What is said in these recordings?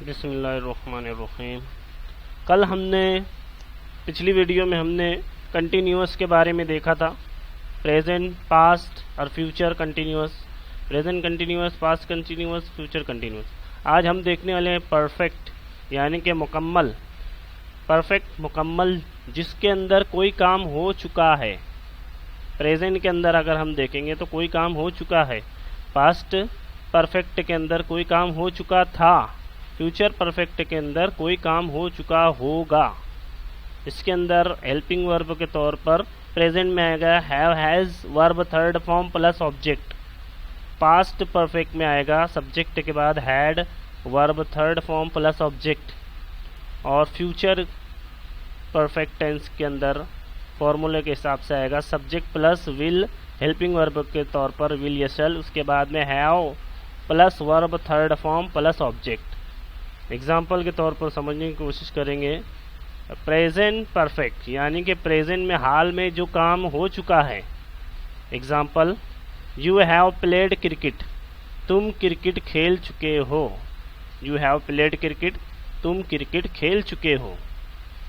बिस्मिल्लाहिर्रहमानिर्रहीम। कल पिछली वीडियो में हमने कंटिन्यूअस के बारे में देखा था। प्रेजेंट, पास्ट और future continuous, present continuous, past continuous, future continuous. आज हम देखने वाले हैं परफेक्ट, यानी कि मुकम्मल। परफेक्ट मुकम्मल, जिसके अंदर कोई काम हो चुका है। प्रेजेंट के अंदर अगर हम देखेंगे तो कोई काम हो चुका है। पास्ट परफेक्ट के अंदर कोई काम हो चुका था। फ्यूचर परफेक्ट के अंदर कोई काम हो चुका होगा। इसके अंदर हेल्पिंग वर्ब के तौर पर प्रेजेंट में आएगा have, has, verb third form plus object. Past perfect में आएगा सब्जेक्ट के बाद had, verb third form plus object. और फ्यूचर परफेक्ट टेंस के अंदर फॉर्मूले के हिसाब से आएगा subject plus will, helping verb के तौर पर विल या शैल, उसके बाद में have plus verb third form plus object. Example के तौर पर समझने की कोशिश करेंगे। प्रेजेंट परफेक्ट यानी कि प्रेजेंट में हाल में जो काम हो चुका है। Example, you have played cricket, तुम क्रिकेट खेल चुके हो। यू हैव प्लेड क्रिकेट, तुम क्रिकेट खेल चुके हो,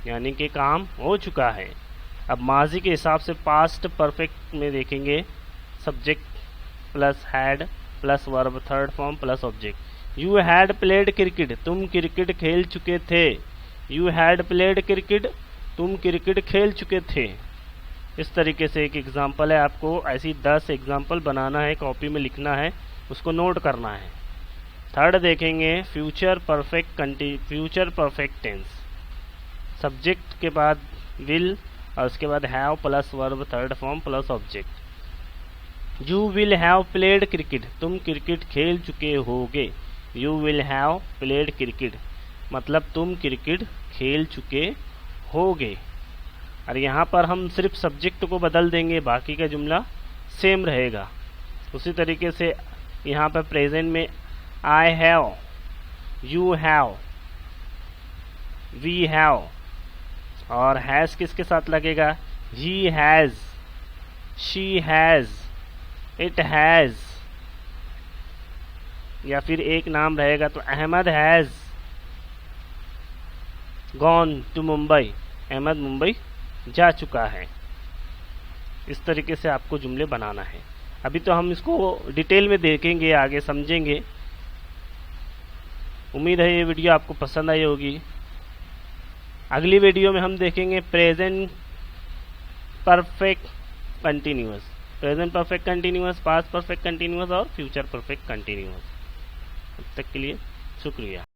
यानी कि काम हो चुका है। अब माजी के हिसाब से पास्ट परफेक्ट में देखेंगे subject plus had plus verb third form plus object. You had played cricket, तुम क्रिकेट खेल चुके थे। यू हैड प्लेड क्रिकेट, तुम क्रिकेट खेल चुके थे। इस तरीके से एक एग्जाम्पल है। आपको ऐसी 10 एग्जाम्पल बनाना है, कॉपी में लिखना है, उसको नोट करना है। थर्ड देखेंगे फ्यूचर परफेक्ट टेंस। सब्जेक्ट के बाद विल और उसके बाद have plus verb third form plus object. You will have played cricket, तुम क्रिकेट खेल चुके होगे। You will have played cricket मतलब तुम क्रिकेट खेल चुके होगे। और यहाँ पर हम सिर्फ सब्जेक्ट को बदल देंगे, बाकी का जुमला सेम रहेगा। उसी तरीके से यहाँ पर प्रेजेंट में I have, you have, we have, और हैज किसके साथ लगेगा? He has, she has, it has, या फिर एक नाम रहेगा तो Ahmed has gone to Mumbai, Ahmed Mumbai जा चुका है। इस तरीके से आपको जुमले बनाना है। अभी तो हम इसको डिटेल में देखेंगे, आगे समझेंगे। उम्मीद है ये वीडियो आपको पसंद आई होगी। अगली वीडियो में हम देखेंगे present perfect continuous, present perfect continuous, past perfect continuous और फ्यूचर परफेक्ट कंटिन्यूअस। तब तक के लिए शुक्रिया।